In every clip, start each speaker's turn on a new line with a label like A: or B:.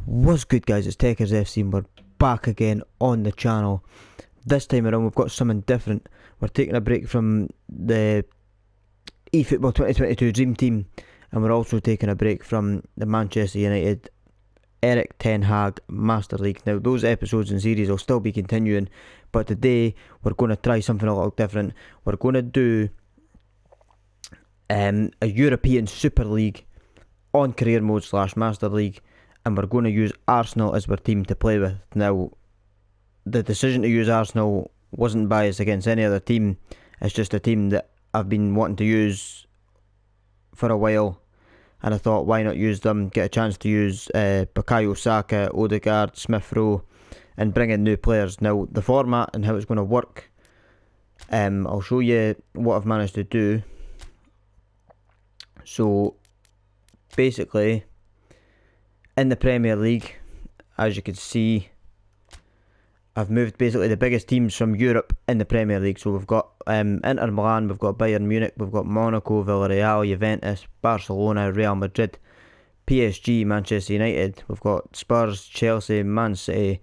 A: What's good, guys? It's Techers FC and we're back again on the channel. This time around we've got something different. We're taking a break from the eFootball 2022 Dream Team, and we're also taking a break from the Manchester United Erik ten Hag Master League. Now those episodes and series will still be continuing, but today we're going to try something a little different. We're going to do a European Super League on career mode / Master League, and we're going to use Arsenal as our team to play with. Now, the decision to use Arsenal wasn't biased against any other team. It's just a team that I've been wanting to use for a while, and I thought, why not use them, get a chance to use Bukayo Saka, Odegaard, Smith Rowe, and bring in new players. Now, the format and how it's going to work, I'll show you what I've managed to do. So, basically, in the Premier League, as you can see, I've moved basically the biggest teams from Europe in the Premier League. So we've got Inter Milan, we've got Bayern Munich, we've got Monaco, Villarreal, Juventus, Barcelona, Real Madrid, PSG, Manchester United. We've got Spurs, Chelsea, Man City,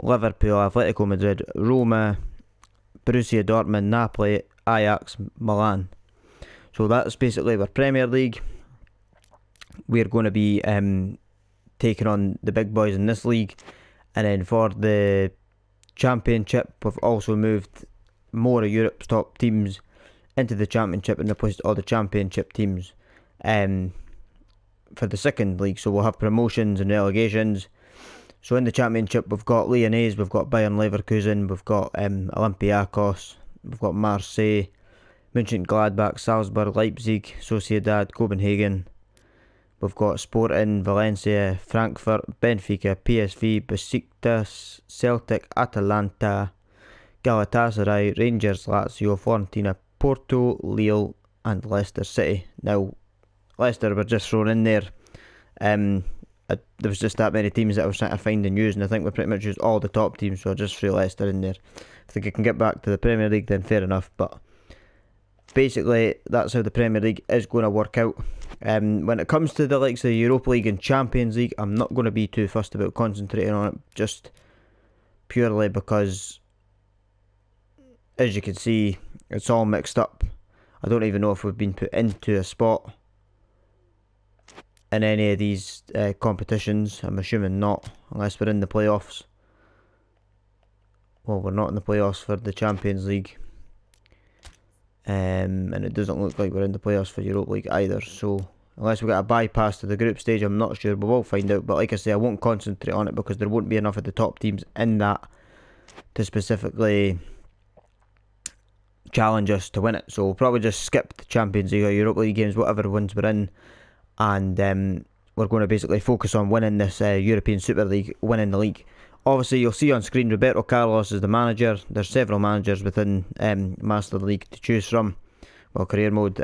A: Liverpool, Atletico Madrid, Roma, Borussia Dortmund, Napoli, Ajax, Milan. So that's basically our Premier League. We're going to be taking on the big boys in this league, and then for the Championship we've also moved more of Europe's top teams into the Championship and replaced all the Championship teams for the second league. So we'll have promotions and relegations. So in the Championship we've got Lyonnais, we've got Bayern Leverkusen, we've got Olympiacos, we've got Marseille, Mönchengladbach, Salzburg, Leipzig, Sociedad, Copenhagen. We've got Sporting, Valencia, Frankfurt, Benfica, PSV, Besiktas, Celtic, Atalanta, Galatasaray, Rangers, Lazio, Fiorentina, Porto, Lille and Leicester City. Now, Leicester were just thrown in there. There was just that many teams that I was trying to find and use, and I think we pretty much used all the top teams, so I just threw Leicester in there. If I think I can get back to the Premier League, then fair enough, but basically that's how the Premier League is going to work out. When it comes to the likes of the Europa League and Champions League, I'm not going to be too fussed about concentrating on it, just purely because, as you can see, it's all mixed up. I don't even know if we've been put into a spot in any of these competitions. I'm assuming not, unless we're in the playoffs. Well, we're not in the playoffs for the Champions League. And it doesn't look like we're in the playoffs for Europa League either, so unless we get a bypass to the group stage, I'm not sure, but we'll find out. But like I say, I won't concentrate on it because there won't be enough of the top teams in that to specifically challenge us to win it. So we'll probably just skip the Champions League or Europa League games, whatever ones we're in, and we're going to basically focus on winning this European Super League, winning the league. Obviously, you'll see on screen Roberto Carlos is the manager. There's several managers within Master League to choose from. Well, career mode,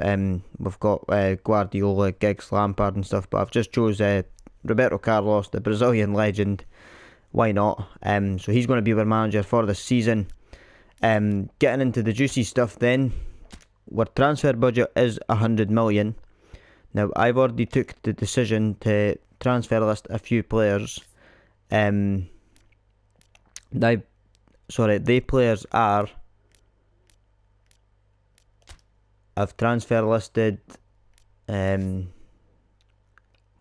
A: we've got Guardiola, Giggs, Lampard and stuff, but I've just chose Roberto Carlos, the Brazilian legend. Why not? So he's going to be our manager for the season. Getting into the juicy stuff then, our transfer budget is 100 million. Now, I've already took the decision to transfer list a few players. They players are, I've transfer listed, what am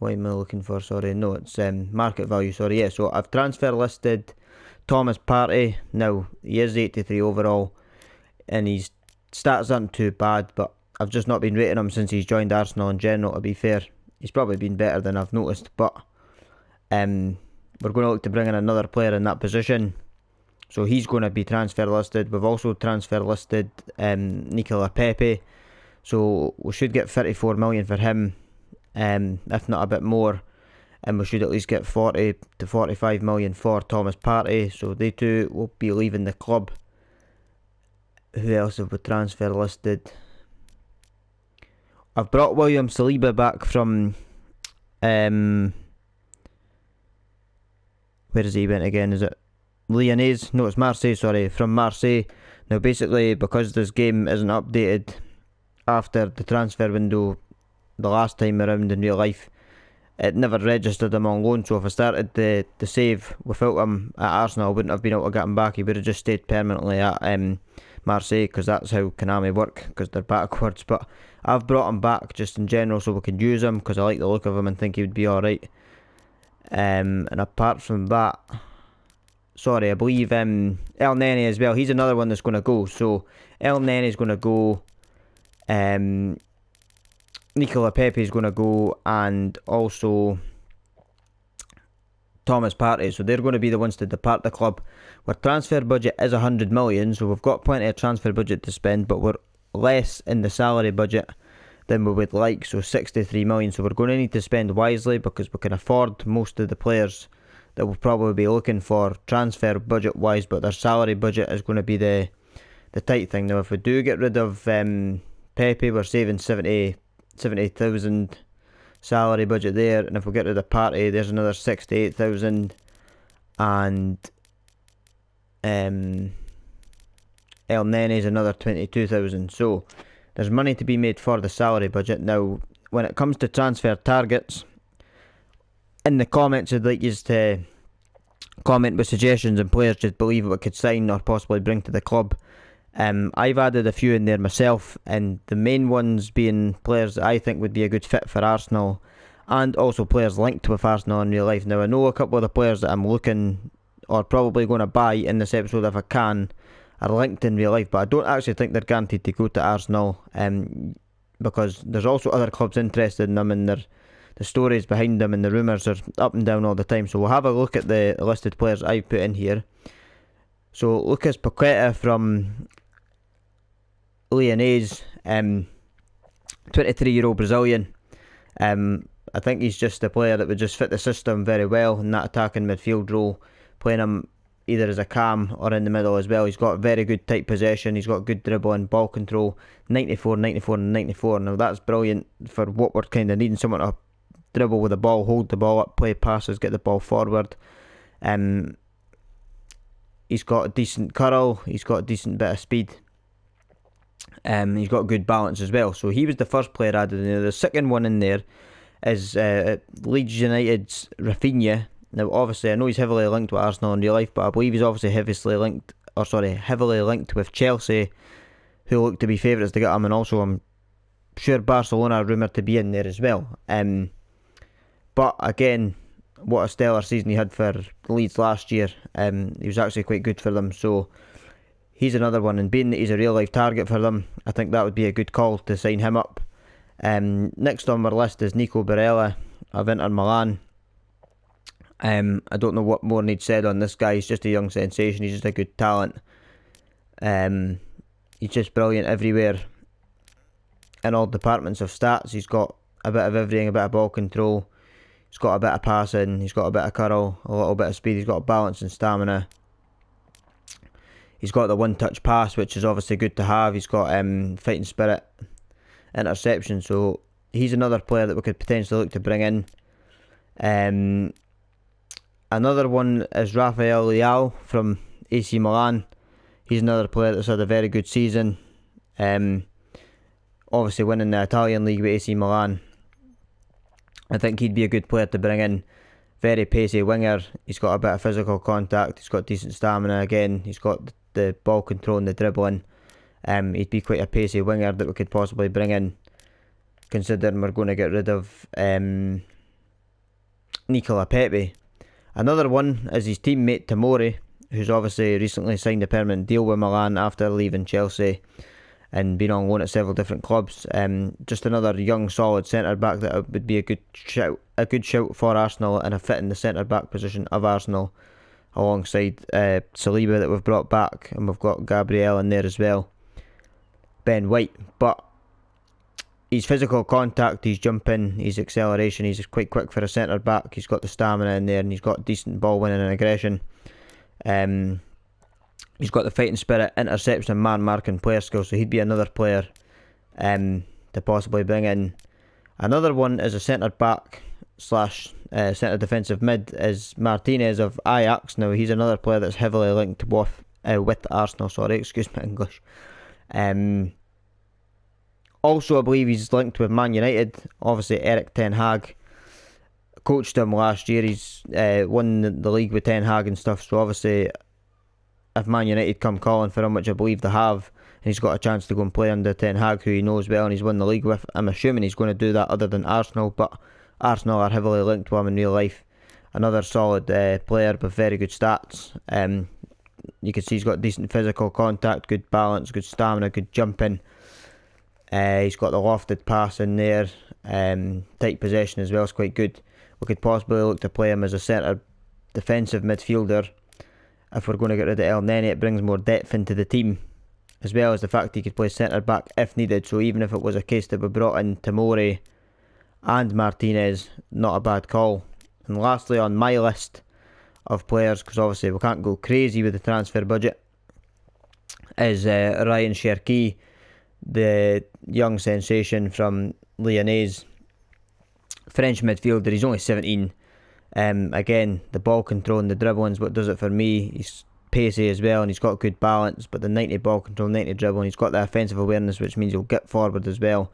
A: I looking for, sorry, no, it's market value, sorry, yeah, so I've transfer listed Thomas Partey. Now, he is 83 overall, and his stats aren't too bad, but I've just not been rating him since he's joined Arsenal in general, to be fair. He's probably been better than I've noticed, but we're going to look to bring in another player in that position. So he's going to be transfer listed. We've also transfer listed Nicola Pepe. So we should get 34 million for him, if not a bit more. And we should at least get 40 to 45 million for Thomas Partey. So they two will be leaving the club. Who else have we transfer listed? I've brought William Saliba back from where is he went again? Is it Lyonnais? No, it's Marseille, sorry, from Marseille. Now basically, because this game isn't updated after the transfer window the last time around in real life, it never registered him on loan, so if I started the save without him at Arsenal, I wouldn't have been able to get him back. He would have just stayed permanently at Marseille, because that's how Konami work, because they're backwards. But I've brought him back just in general so we can use him, because I like the look of him and think he would be alright. And apart from that, sorry, I believe El Neni as well, he's another one that's going to go. So El Neni is going to go, Nicola Pepe is going to go, and also Thomas Partey. So they're going to be the ones to depart the club. Our transfer budget is 100 million, so we've got plenty of transfer budget to spend, but we're less in the salary budget than we would like, so 63 million. So we're going to need to spend wisely, because we can afford most of the players that we'll probably be looking for transfer budget wise, but their salary budget is going to be the tight thing. Now if we do get rid of Pepe, we're saving 70,000 salary budget there, and if we get rid of Partey, there's another 68,000, and El Neni's another 22,000. So there's money to be made for the salary budget. Now when it comes to transfer targets, in the comments I'd like you to comment with suggestions and players you'd believe we could sign or possibly bring to the club. I've added a few in there myself, and the main ones being players that I think would be a good fit for Arsenal, and also players linked with Arsenal in real life. Now I know a couple of the players that I'm looking or probably going to buy in this episode if I can are linked in real life, but I don't actually think they're guaranteed to go to Arsenal, because there's also other clubs interested in them, and the stories behind them and the rumours are up and down all the time. So we'll have a look at the listed players I put in here. So Lucas Paqueta from Lyonnaise, 23-year-old Brazilian. I think he's just a player that would just fit the system very well in that attacking midfield role, playing him either as a cam or in the middle as well. He's got very good tight possession, he's got good dribbling, ball control, 94, 94 and 94. Now that's brilliant for what we're kind of needing, someone to dribble with the ball, hold the ball up, play passes, get the ball forward. He's got a decent curl, he's got a decent bit of speed. He's got good balance as well. So he was the first player added in there. The second one in there is Leeds United's Rafinha. Now obviously I know he's heavily linked with Arsenal in real life, but I believe he's obviously heavily linked with Chelsea, who look to be favourites to get him, and also I'm sure Barcelona are rumoured to be in there as well. But again, what a stellar season he had for Leeds last year. He was actually quite good for them, so he's another one, and being that he's a real life target for them, I think that would be a good call to sign him up. Next on our list is Nico Barella of Inter Milan. I don't know what more needs said on this guy. He's just a young sensation, he's just a good talent. He's just brilliant everywhere in all departments of stats. He's got a bit of everything, a bit of ball control, he's got a bit of passing, he's got a bit of curl, a little bit of speed, he's got balance and stamina. He's got the one-touch pass, which is obviously good to have. He's got fighting spirit, interception, so he's another player that we could potentially look to bring in. Another one is Rafael Leao from AC Milan. He's another player that's had a very good season. Obviously winning the Italian league with AC Milan. I think he'd be a good player to bring in. Very pacey winger. He's got a bit of physical contact. He's got decent stamina again. He's got the ball control and the dribbling. He'd be quite a pacey winger that we could possibly bring in, considering we're going to get rid of Nicola Pepe. Another one is his teammate Tomori, who's obviously recently signed a permanent deal with Milan after leaving Chelsea and been on loan at several different clubs. Just another young solid centre back that would be a good shout for Arsenal, and a fit in the centre back position of Arsenal, alongside Saliba that we've brought back, and we've got Gabriel in there as well, Ben White. But his physical contact, his jumping, his acceleration, he's quite quick for a centre back. He's got the stamina in there, and he's got decent ball winning and aggression. He's got the fighting spirit, interception, man marking, player skill, so he'd be another player to possibly bring in. Another one is a centre back slash centre defensive mid is Martinez of Ajax. Now he's another player that's heavily linked with Arsenal. Sorry, excuse my English. Also, I believe he's linked with Man United. Obviously, Erik ten Hag coached him last year. He's won the league with Ten Hag and stuff. So obviously, if Man United come calling for him, which I believe they have, and he's got a chance to go and play under Ten Hag, who he knows well and he's won the league with, I'm assuming he's going to do that other than Arsenal. But Arsenal are heavily linked to him in real life. Another solid player with very good stats. You can see he's got decent physical contact, good balance, good stamina, good jumping. He's got the lofted pass in there. Tight possession as well is quite good. We could possibly look to play him as a centre defensive midfielder. If we're going to get rid of El Neni, it brings more depth into the team, as well as the fact he could play centre back if needed. So even if it was a case that we brought in Tomori and Martinez, not a bad call. And lastly, on my list of players, because obviously we can't go crazy with the transfer budget, is Ryan Cherki, the young sensation from Lyonnais. French midfielder, he's only 17. Again, the ball control and the dribbling is what does it for me. He's pacey as well and he's got good balance, but the 90 ball control, 90 dribbling, he's got the offensive awareness, which means he'll get forward as well.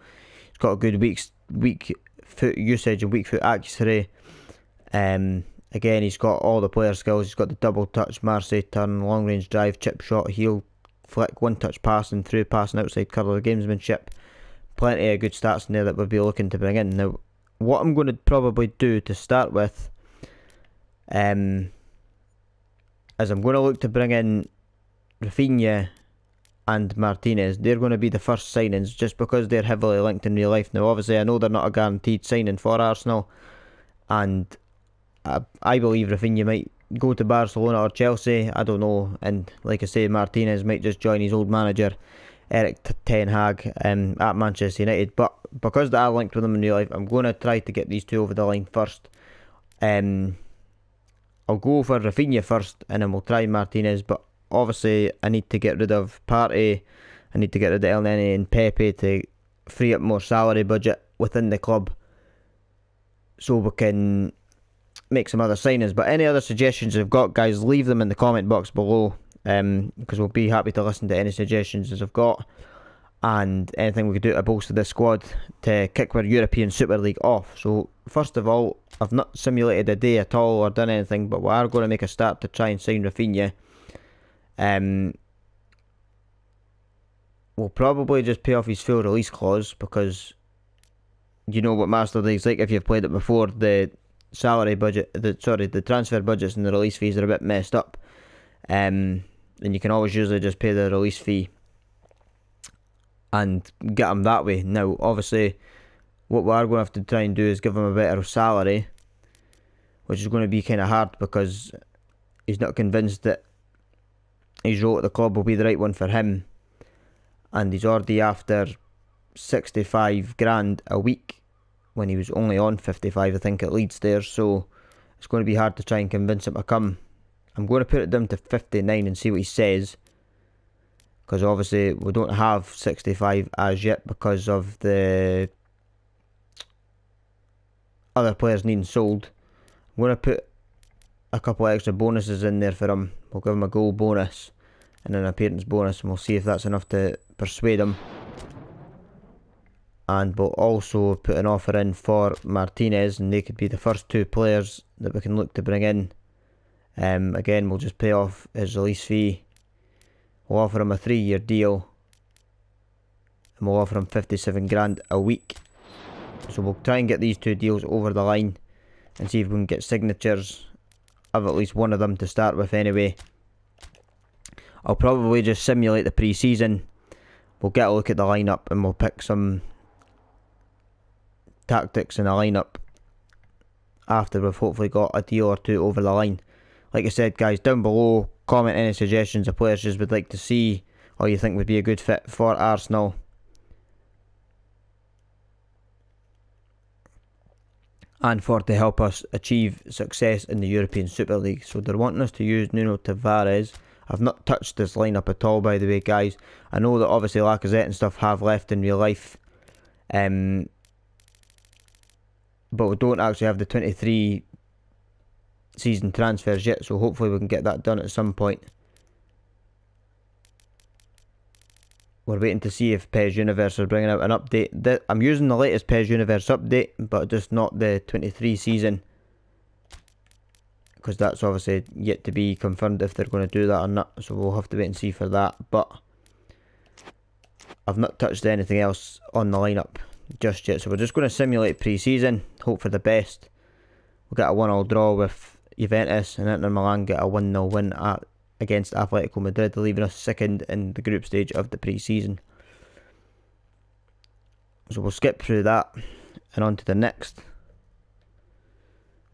A: He's got a good weak foot usage and weak foot accuracy. Again, he's got all the player skills. He's got the double touch, Marseille turn, long range drive, chip shot, heel flick, one touch passing, through passing, outside curler, gamesmanship. Plenty of good stats in there that we'll be looking to bring in. Now, what I'm going to probably do to start with is I'm going to look to bring in Rafinha and Martinez. They're going to be the first signings just because they're heavily linked in real life. Now, obviously, I know they're not a guaranteed signing for Arsenal, and I believe Rafinha might go to Barcelona or Chelsea. I don't know. And like I say, Martinez might just join his old manager, Erik Ten Hag, at Manchester United. But because they are linked with them in real life, I'm going to try to get these two over the line first. I'll go for Rafinha first, and then we'll try Martinez. But obviously, I need to get rid of Partey. I need to get rid of El Neni and Pepe to free up more salary budget within the club, so we can make some other signings. But any other suggestions you've got, guys, leave them in the comment box below, because we'll be happy to listen to any suggestions as I've got, and anything we could do to bolster this squad to kick our European Super League off. So first of all, I've not simulated a day at all or done anything, but we are going to make a start to try and sign Rafinha. We'll probably just pay off his full release clause, because you know what Master League's like if you've played it before. The salary budget, the transfer budgets and the release fees are a bit messed up, and you can always usually just pay the release fee and get him that way. Now, obviously, what we are going to have to try and do is give him a better salary, which is going to be kind of hard because he's not convinced that his role at the club will be the right one for him, and he's already after 65 grand a week when he was only on 55, I think, at Leeds there. So it's going to be hard to try and convince him to come. I'm going to put it down to 59 and see what he says, because obviously we don't have 65 as yet because of the other players needing sold. I'm going to put a couple of extra bonuses in there for him. We'll give him a goal bonus and an appearance bonus, and we'll see if that's enough to persuade him. And we'll also put an offer in for Martinez, and they could be the first two players that we can look to bring in. Again, we'll just pay off his release fee. We'll offer him a 3-year deal, and we'll offer him 57 grand a week. So we'll try and get these two deals over the line and see if we can get signatures of at least one of them to start with anyway. I'll probably just simulate the pre-season. We'll get a look at the lineup and we'll pick some tactics in a lineup after we've hopefully got a deal or two over the line. Like I said, guys, down below, comment any suggestions of players you would like to see or you think would be a good fit for Arsenal. And for to help us achieve success in the European Super League. So they're wanting us to use Nuno Tavares. I've not touched this lineup at all, by the way, guys. I know that obviously Lacazette and stuff have left in real life, but we don't actually have the 23 season transfers yet, so hopefully we can get that done at some point. We're waiting to see if PES Universe are bringing out an update. I'm using the latest PES Universe update, but just not the 23 season. because that's obviously yet to be confirmed if they're going to do that or not, so we'll have to wait and see for that. But I've not touched anything else on the lineup just yet, so we're just going to simulate pre-season, hope for the best. We'll get a 1-1 draw with Juventus, and Inter Milan get a 1-0 win against Atletico Madrid, leaving us second in the group stage of the pre-season. So we'll skip through that and on to the next.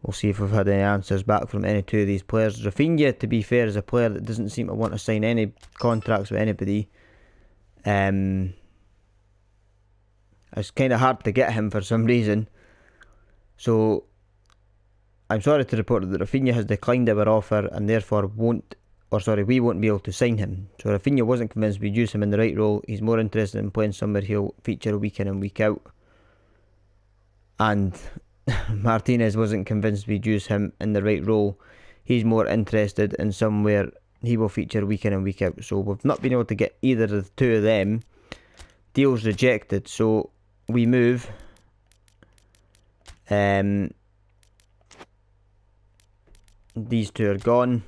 A: We'll see if we've had any answers back from any two of these players. Rafinha, to be fair, is a player that doesn't seem to want to sign any contracts with anybody. It's kind of hard to get him for some reason. So I'm sorry to report that Rafinha has declined our offer and therefore we won't be able to sign him. So Rafinha wasn't convinced we'd use him in the right role. He's more interested in playing somewhere he'll feature week in and week out. And Martinez wasn't convinced we'd use him in the right role. He's more interested in somewhere he will feature week in and week out. So we've not been able to get either of the two of them. Deals rejected. So we move. These two are gone.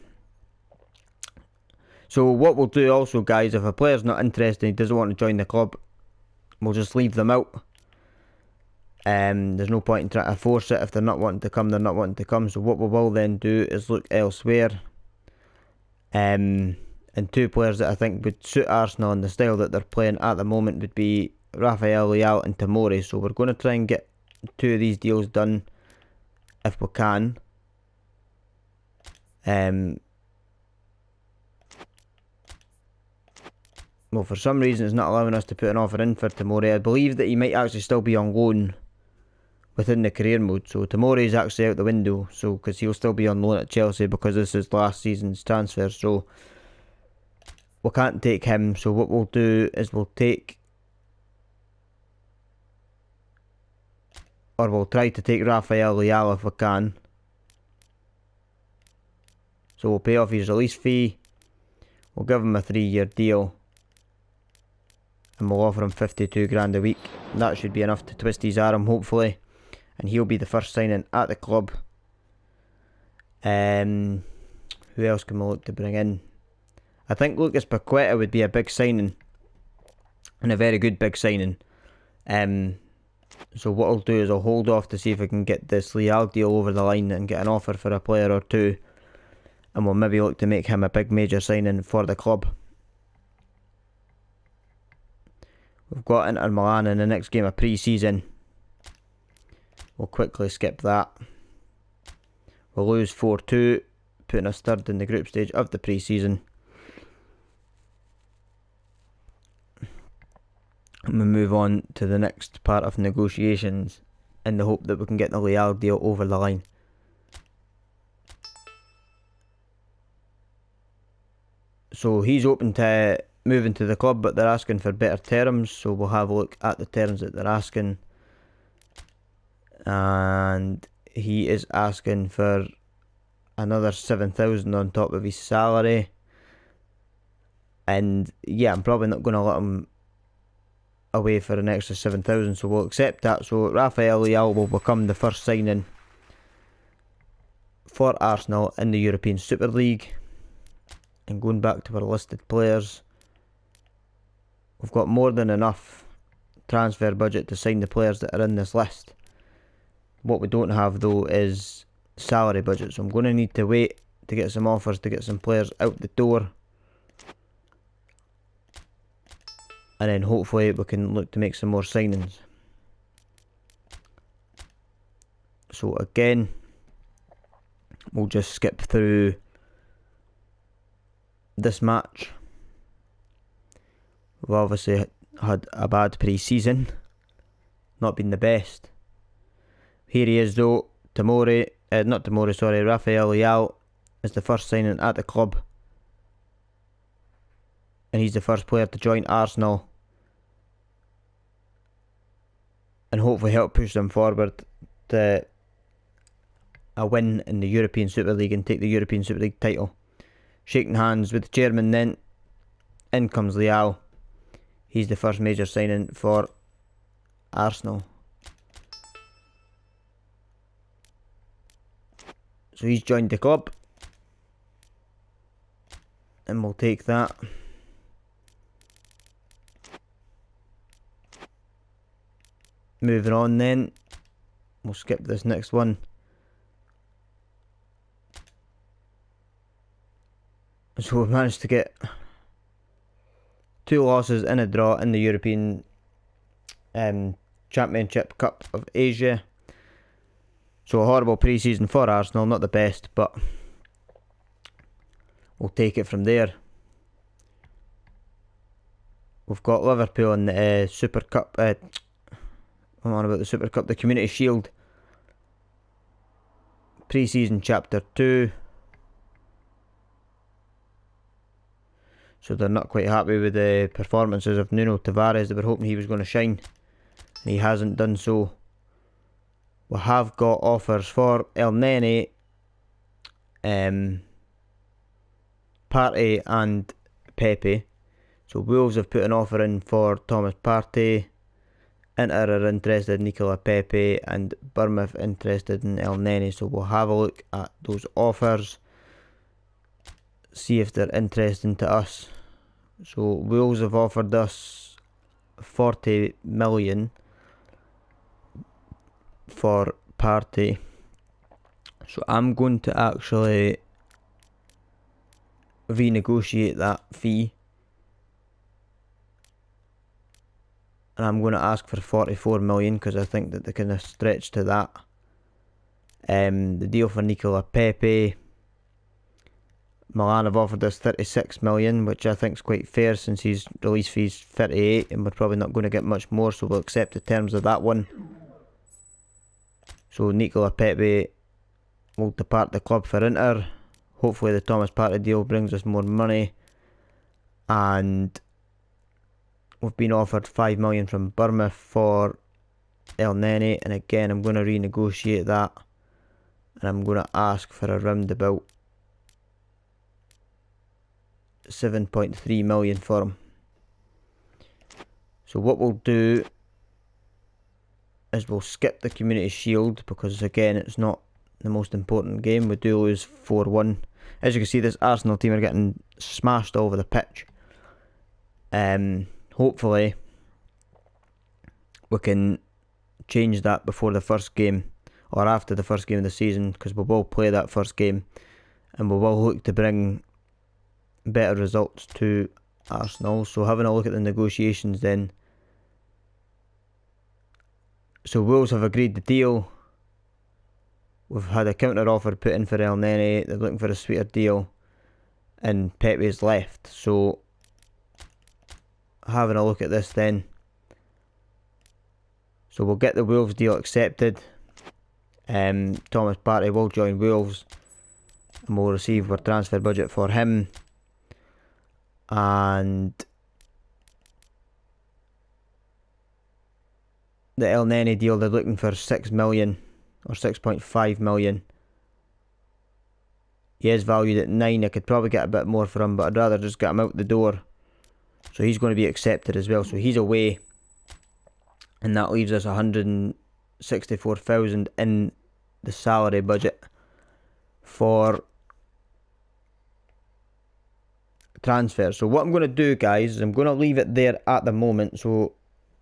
A: So what we'll do also, guys, if a player's not interested, he doesn't want to join the club, we'll just leave them out. There's no point in trying to force it. If they're not wanting to come, they're not wanting to come. So what we will then do is look elsewhere. And two players that I think would suit Arsenal and the style that they're playing at the moment would be Rafael Leao and Tomori. So we're going to try and get two of these deals done if we can. Well, for some reason it's not allowing us to put an offer in for Tomori. I believe that he might actually still be on loan within the career mode. So Tomori is actually out the window, so because he'll still be on loan at Chelsea because this is last season's transfer. So we can't take him. So what we'll do is we'll try to take Rafael Leao if we can. So we'll pay off his release fee. We'll give him a 3-year deal. And we'll offer him 52 grand a week. That should be enough to twist his arm, hopefully. And he'll be the first signing at the club. Who else can we look to bring in? I think Lucas Paqueta would be a big signing. And a very good big signing. So what I'll do is I'll hold off to see if I can get this Leao deal over the line and get an offer for a player or two. And we'll maybe look to make him a big major signing for the club. We've got Inter Milan in the next game of pre-season. We'll quickly skip that. We'll lose 4-2, putting us third in the group stage of the pre-season. And we move on to the next part of negotiations in the hope that we can get the Leao deal over the line. So he's open to moving to the club, but they're asking for better terms, so we'll have a look at the terms that they're asking. And he is asking for another 7,000 on top of his salary. And yeah, I'm probably not going to let him away for an extra 7,000, so we'll accept that. So Rafael Leao will become the first signing for Arsenal in the European Super League. And going back to our listed players, we've got more than enough transfer budget to sign the players that are in this list. What we don't have though is salary budget, so I'm going to need to wait to get some offers to get some players out the door, and then hopefully we can look to make some more signings. So again, we'll just skip through this match. We've obviously had a bad pre-season, not been the best. Here he is though, Rafael Leao is the first signing at the club. And he's the first player to join Arsenal. And hopefully help push them forward to a win in the European Super League and take the European Super League title. Shaking hands with the chairman then. In comes Leao. He's the first major signing for Arsenal. So he's joined the club. And we'll take that. Moving on then. We'll skip this next one. So we've managed to get 2 losses in a draw in the European Championship Cup of Asia. So a horrible pre-season for Arsenal, not the best, but we'll take it from there. We've got Liverpool in the Super Cup. I'm on about the Super Cup, the Community Shield. Pre-season Chapter 2. So they're not quite happy with the performances of Nuno Tavares. They were hoping he was going to shine, and he hasn't done so. We have got offers for El Nene, Partey and Pepe. So Wolves have put an offer in for Thomas Partey, Inter are interested in Nicola Pepe, and Bournemouth interested in El Nene. So we'll have a look at those offers, see if they're interesting to us. So Wolves have offered us 40 million for Partey. So I'm going to actually renegotiate that fee, and I'm going to ask for 44 million because I think that they can stretch to that. The deal for Nicola Pepe, Milan have offered us 36 million, which I think is quite fair since his release fee's 38 and we're probably not going to get much more, so we'll accept the terms of that one. So Nicola Pepe will depart the club for Inter. Hopefully the Thomas Partey deal brings us more money, and we've been offered 5 million from Bournemouth for El Nene, and again I'm going to renegotiate that, and I'm going to ask for around about 7.3 million for him. So what we'll do is we'll skip the Community Shield because again it's not the most important game. We do lose 4-1. As you can see, this Arsenal team are getting smashed all over the pitch. Hopefully we can change that before the first game or after the first game of the season, because we will play that first game and we will look to bring better results to Arsenal. So having a look at the negotiations then. So Wolves have agreed the deal. We've had a counter offer put in for El Nene. They're looking for a sweeter deal, and Pepe's left. So having a look at this then. So we'll get the Wolves deal accepted. Thomas Partey will join Wolves and we'll receive our transfer budget for him. And the El Nene deal, they're looking for 6 million or 6.5 million. He is valued at 9. I could probably get a bit more for him, but I'd rather just get him out the door. So he's going to be accepted as well. So he's away, and that leaves us 164,000 in the salary budget for transfer. So what I'm going to do, guys, is I'm going to leave it there at the moment. So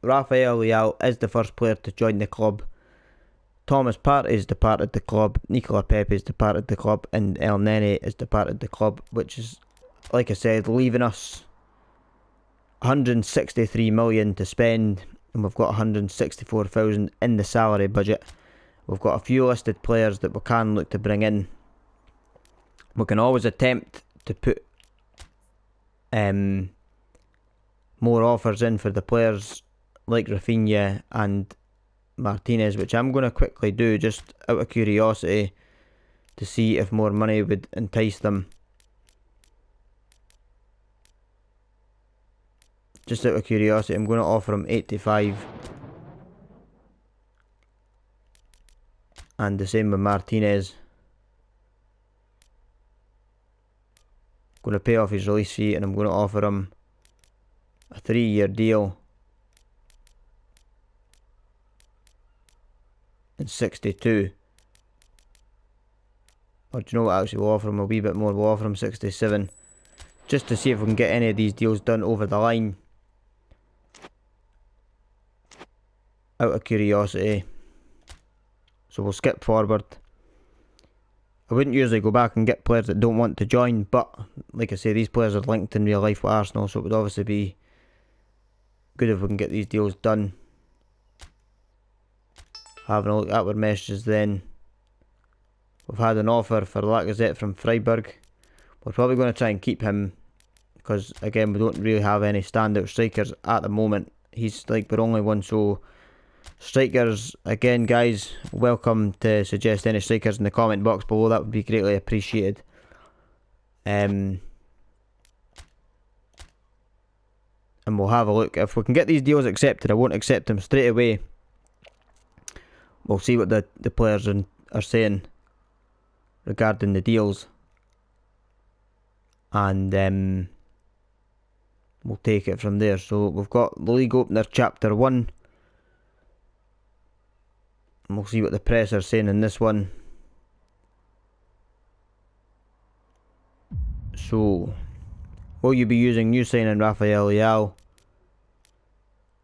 A: Rafael Leao is the first player to join the club. Thomas Partey has departed the club. Nicola Pepe has departed the club, and El Nene has departed the club, which is, like I said, leaving us 163 million to spend, and we've got 164,000 in the salary budget. We've got a few listed players that we can look to bring in. We can always attempt to put more offers in for the players like Rafinha and Martinez, which I'm going to quickly do just out of curiosity to see if more money would entice them. Just out of curiosity, I'm going to offer him 85. And the same with Martinez. I'm going to pay off his release fee and I'm going to offer him a 3-year deal and 62. Or do you know what, actually we'll offer him a wee bit more, we'll offer him 67. Just to see if we can get any of these deals done over the line. Out of curiosity. So we'll skip forward. I wouldn't usually go back and get players that don't want to join, but like I say, these players are linked in real life with Arsenal, so it would obviously be good if we can get these deals done. Having a look at our messages then. We've had an offer for Lacazette from Freiburg. We're probably going to try and keep him because, again, we don't really have any standout strikers at the moment. He's like our only one, so strikers, again guys, welcome to suggest any strikers in the comment box below. That would be greatly appreciated. And we'll have a look. If we can get these deals accepted, I won't accept them straight away. We'll see what the players are saying regarding the deals, and we'll take it from there. So we've got the League Opener Chapter 1, and we'll see what the press are saying in this one. So, will you be using new signing Rafael Leao?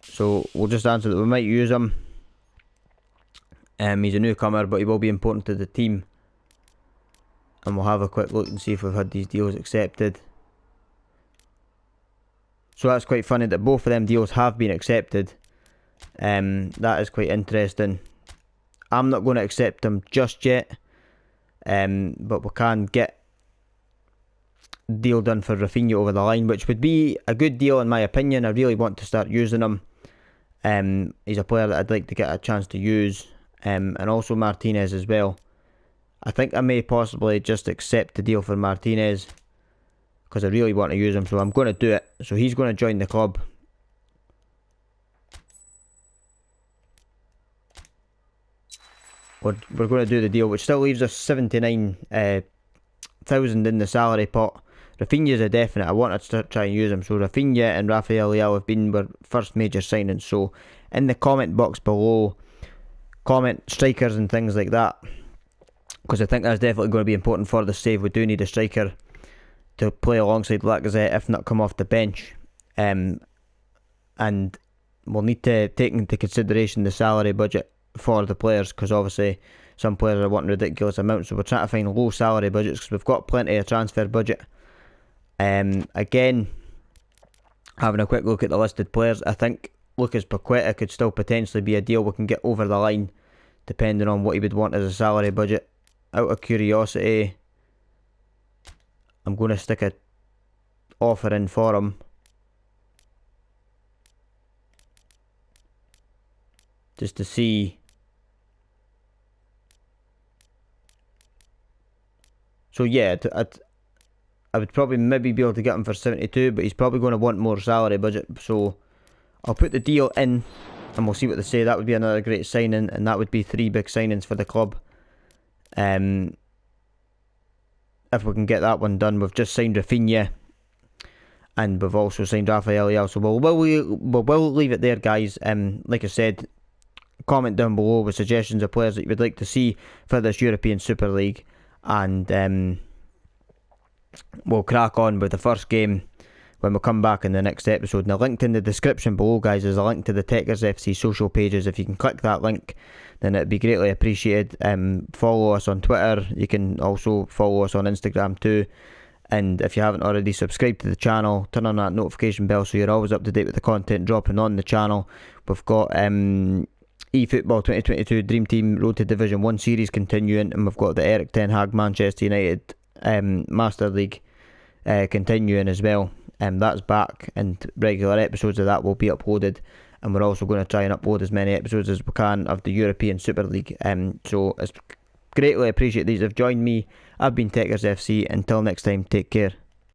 A: So we'll just answer that we might use him. He's a newcomer, but he will be important to the team. And we'll have a quick look and see if we've had these deals accepted. So that's quite funny that both of them deals have been accepted. That is quite interesting. I'm not going to accept them just yet. But we can get a deal done for Rafinha over the line, which would be a good deal in my opinion. I really want to start using him. He's a player that I'd like to get a chance to use. And also Martinez as well. I think I may possibly just accept the deal for Martinez because I really want to use him, so I'm going to do it. So he's going to join the club. We're going to do the deal, which still leaves us 79,000 in the salary pot. Rafinha is a definite. I want to start trying to use him. So Rafinha and Rafael Leao have been our first major signings. So in the comment box below, comment strikers and things like that, because I think that's definitely going to be important for the save. We do need a striker to play alongside Lacazette, if not come off the bench. And we'll need to take into consideration the salary budget for the players, because obviously some players are wanting ridiculous amounts, so we're trying to find low salary budgets because we've got plenty of transfer budget. Again, having a quick look at the listed players, I think Lucas Paqueta could still potentially be a deal we can get over the line, depending on what he would want as a salary budget. Out of curiosity, I'm going to stick a offer in for him. Just to see. So yeah, I would probably maybe be able to get him for 72, but he's probably going to want more salary budget. So I'll put the deal in and we'll see what they say. That would be another great signing, and that would be 3 big signings for the club. If we can get that one done. We've just signed Rafinha and we've also signed Rafael Leao, so we'll leave it there, guys. Like I said, comment down below with suggestions of players that you would like to see for this European Super League, and we'll crack on with the first game when we come back in the next episode. Now, linked in the description below, guys, is a link to the Techers FC social pages. If you can click that link, then it'd be greatly appreciated. Follow us on Twitter. You can also follow us on Instagram too. And if you haven't already, subscribe to the channel, turn on that notification bell so you're always up to date with the content dropping on the channel. We've got eFootball 2022 Dream Team Road to Division 1 series continuing, and we've got the Eric Ten Hag Manchester United Master League continuing as well. That's back, and regular episodes of that will be uploaded, and we're also going to try and upload as many episodes as we can of the European Super League. So it's greatly appreciate these have joined me. I've been Techers FC. Until next time, take care.